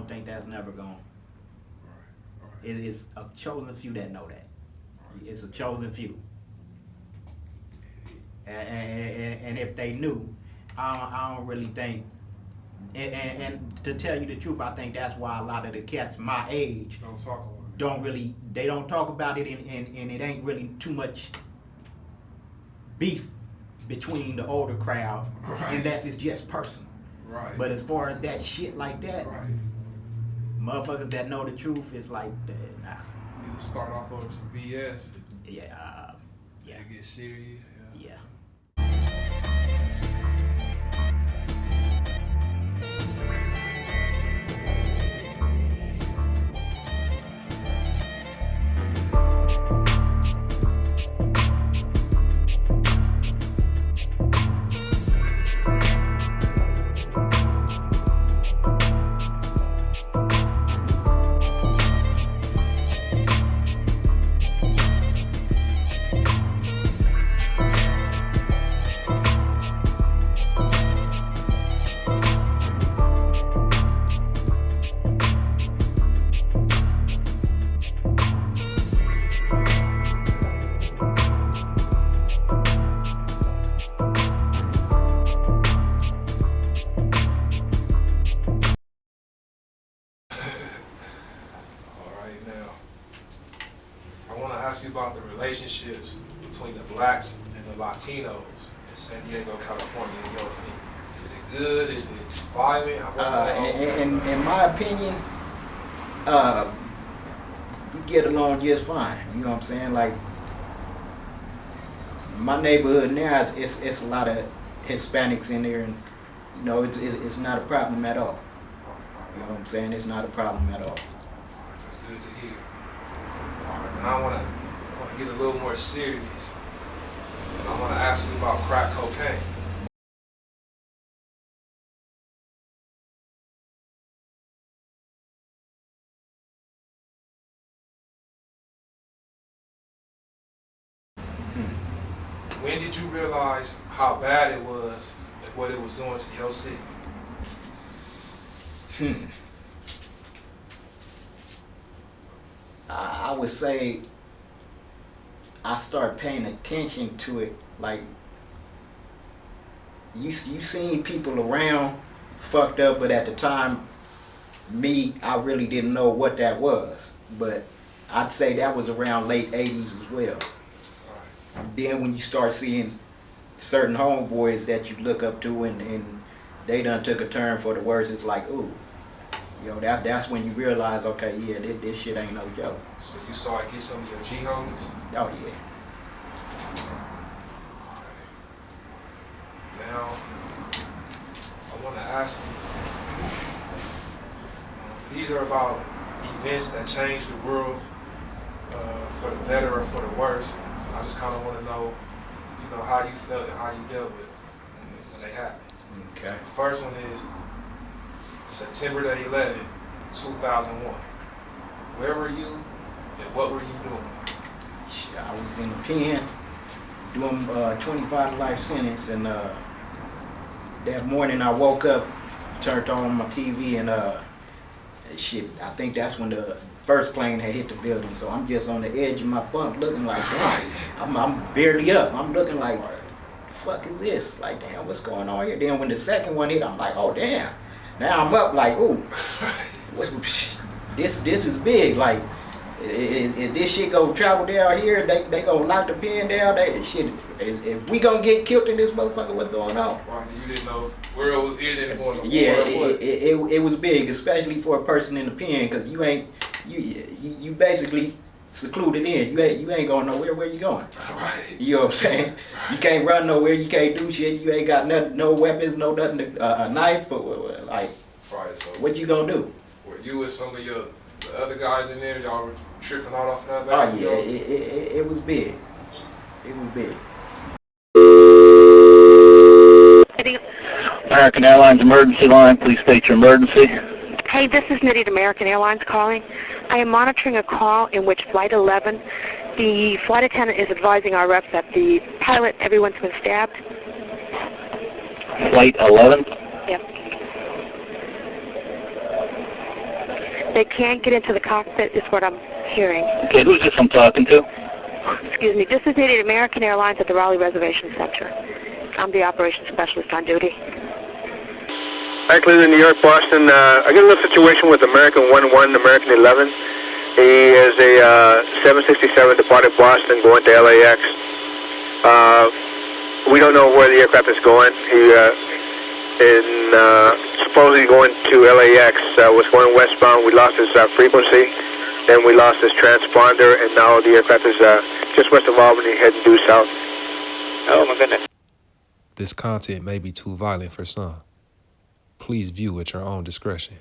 think that's never going. It's a chosen few that know that. It's a chosen few. And if they knew, I don't really think. And to tell you the truth, I think that's why a lot of the cats my age Don't talk about it. they don't talk about it, and it ain't really too much beef between the older crowd, Right. unless it's just personal. Right. But as far as that shit like that, Right. motherfuckers that know the truth, it's like, nah. You can start off with some BS. Yeah. It gets serious. Yeah. Ask you about the relationships between the blacks and the Latinos in San Diego, California, in your opinion. Is it good? Is it violent? In my opinion, we get along just fine. You know what I'm saying? Like, my neighborhood now, it's a lot of Hispanics in there, and you know, it's not a problem at all. You know what I'm saying? It's not a problem at all. That's good to hear. All right, and I want to get a little more serious. And I want to ask you about crack cocaine. When did you realize how bad it was and what it was doing to your city? I would say I started paying attention to it. Like, you seen people around fucked up, but at the time, I really didn't know what that was. But I'd say that was around late 80s as well. Then when you start seeing certain homeboys that you look up to and they done took a turn for the worse, it's like, ooh, you know, that's when you realize, okay, yeah, this shit ain't no joke. So you saw it get some of your G homies? Oh yeah. Now, I want to ask you, these are about events that changed the world for the better or for the worse. I just kind of want to know, you know, how you felt and how you dealt with it when they happened. Okay. The first one is September the 11th, 2001. Where were you and what were you doing? I was in the pen doing 25 life sentence, and that morning I woke up, turned on my TV, and shit, I think that's when the first plane had hit the building. So I'm just on the edge of my bunk looking like, damn, I'm barely up. I'm looking like, what the fuck is this? Like, damn, what's going on here? Then when the second one hit, I'm like, oh damn. Now I'm up like, ooh, this is big. Like, if this shit go travel down here, they gonna lock the pen down. If we gonna get killed in this motherfucker, what's going on? Right, you didn't know if world was in and going to Yeah, war. it was big, especially for a person in the pen, because you basically secluded in. You ain't going nowhere. Where you going? Right. You know what I'm saying? You can't run nowhere. You can't do shit. You ain't got nothing, no weapons, no nothing, a knife, or like. Right. So what you gonna do? Were you with some of the other guys in there? Y'all were tripping all off that? Oh yeah, it was big. It was big. American Airlines emergency line, please state your emergency. Hey, this is Nitty at American Airlines calling. I am monitoring a call in which Flight 11, the flight attendant is advising our reps that the pilot, everyone's been stabbed. Flight 11? Yep. They can't get into the cockpit is what I'm hearing. Okay, who's this I'm talking to? Excuse me, this is Native American Airlines at the Raleigh Reservation Center. I'm the operations specialist on duty. Hi, Cleveland, New York, Boston. I got a little situation with American 11, American 11. He is a 767 departed Boston going to LAX. We don't know where the aircraft is going. He supposedly going to LAX, was going westbound. We lost his frequency, then we lost his transponder, and now the aircraft is just west of Albany heading due south. Oh my goodness. This content may be too violent for some. Please view at your own discretion.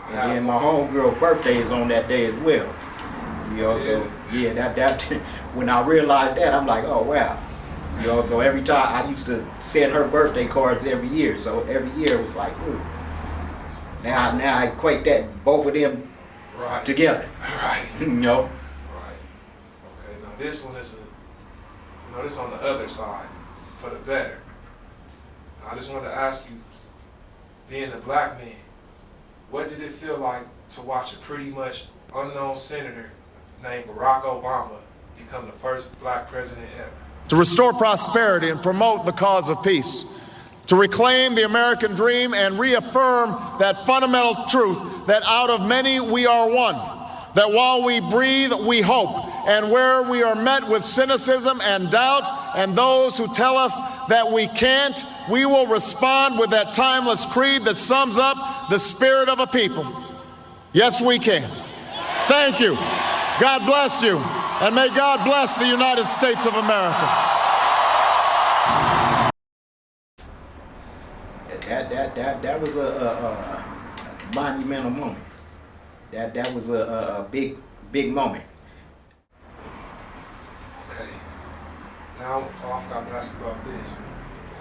And then my homegirl birthday is on that day as well. You know, so yeah, that when I realized that, I'm like, oh wow. You know, so every time I used to send her birthday cards every year. So every year it was like, ooh. Now I equate that both of them together. Right. You know. Right. Okay. Now this one is this on the other side for the better. I just wanted to ask you, being a black man, what did it feel like to watch a pretty much unknown senator named Barack Obama become the first black president ever? To restore prosperity and promote the cause of peace, to reclaim the American dream and reaffirm that fundamental truth that out of many we are one, that while we breathe, we hope, and where we are met with cynicism and doubt and those who tell us that we can't, we will respond with that timeless creed that sums up the spirit of a people. Yes, we can. Thank you. God bless you. And may God bless the United States of America. That was a monumental moment. That was a big moment. Okay. Now I've got to ask you about this.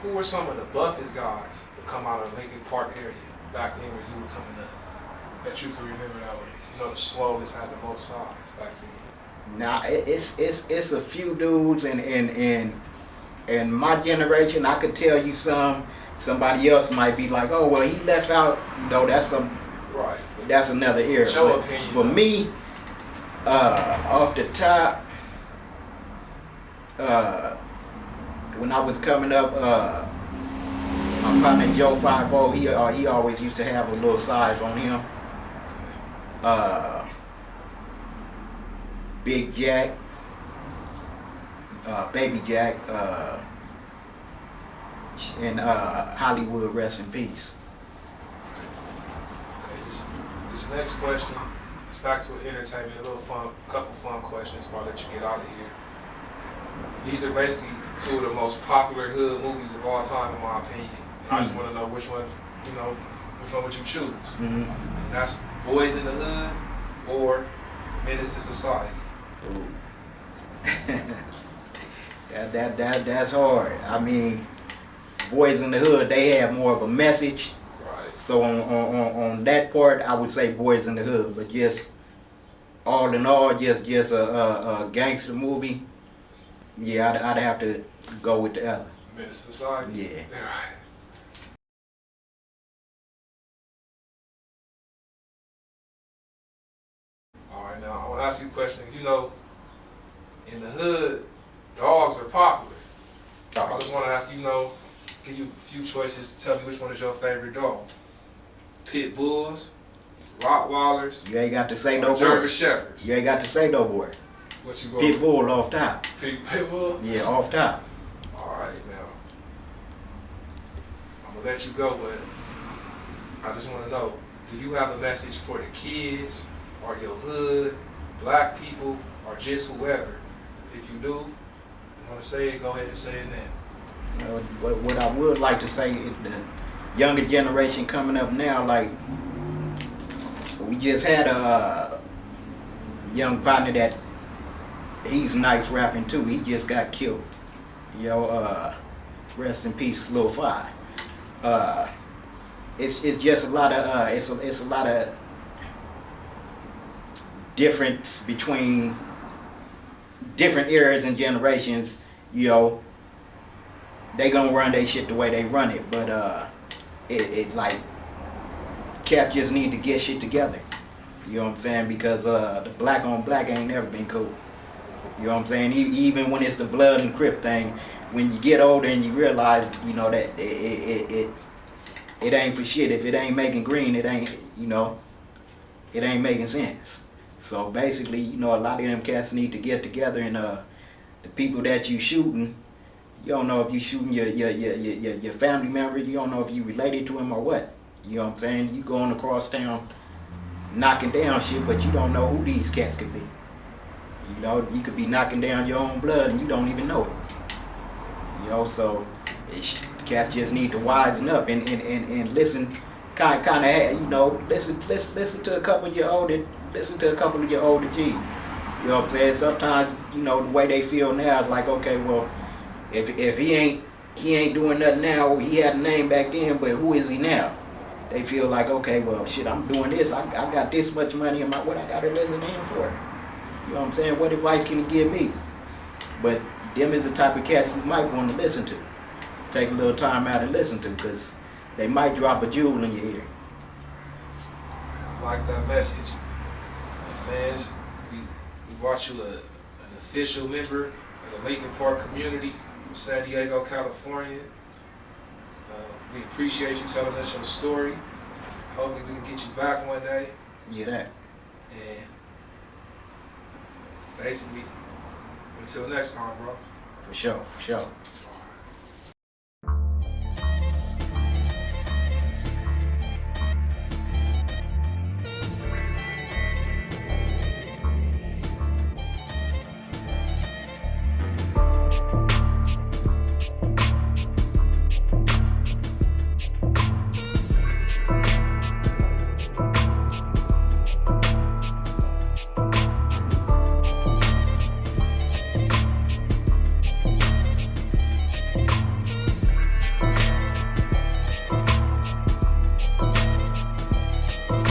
Who were some of the buffest guys to come out of Lincoln Park area back then when you were coming up? That you can remember that way. You know, the slowest had the most size back then. Now it's a few dudes in my generation. I could tell you some. Somebody else might be like, oh well, he left out. No, that's another era. Your opinion. For me, off the top, when I was coming up, my partner Joe 5-0, he always used to have a little size on him. Big Jack, Baby Jack, and Hollywood, rest in peace. Okay, this next question is back to entertainment, couple fun questions before I let you get out of here. These are basically two of the most popular hood movies of all time, in my opinion. And I just want to know which one would you choose? And that's Boys in the Hood or Menace to Society. That's hard. I mean, Boys in the Hood, they have more of a message. Right. So on that part, I would say Boys in the Hood. But just all in all, just a gangster movie. Yeah, I'd have to go with the other. Menace to Society. Yeah. Right. All right, now I want to ask you questions. You know, in the hood, dogs are popular. So I just want to ask you, give you a few choices. Tell me which one is your favorite dog. Pit Bulls, Rottweilers, You ain't got to say no or boy. German Shepherds. You ain't got to say no boy. What you go Pit with? Bull off top. Pit Bull? Yeah, off top. All right, now. I'm going to let you go, but I just want to know, do you have a message for the kids or your hood, black people, or just whoever? If you do, you want to say it, go ahead and say it now. What I would like to say is the younger generation coming up now, like, we just had a young partner that he's nice rapping too. He just got killed. Rest in peace, Lil 5. It's just a lot of it's a lot of difference between different eras and generations. They gonna run their shit the way they run it, but it like cats just need to get shit together. You know what I'm saying? Because the black on black ain't never been cool. You know what I'm saying? Even when it's the blood and crip thing, when you get older and you realize, that it ain't for shit. If it ain't making green, it ain't making sense. So basically, a lot of them cats need to get together, and the people that you shooting, you don't know if you shooting your family members. You don't know if you related to him or what. You know what I'm saying? You going across town knocking down shit, but you don't know who these cats could be. You could be knocking down your own blood and you don't even know it. So cats just need to wisen up and listen, kind of listen to a couple of your older G's. You know what I'm saying? Sometimes, the way they feel now is like, okay, well, if he ain't doing nothing now, he had a name back then, but who is he now? They feel like, okay, well, shit, I'm doing this. I got this much money in what I got to listen to him for? You know what I'm saying? What advice can he give me? But them is the type of cats you might want to listen to. Take a little time out and listen to, because they might drop a jewel in your ear. I like that message. Fans, we brought you an official member of the Lincoln Park community from San Diego, California. We appreciate you telling us your story. Hopefully we can get you back one day. Yeah, that. And basically, until next time, bro. For sure.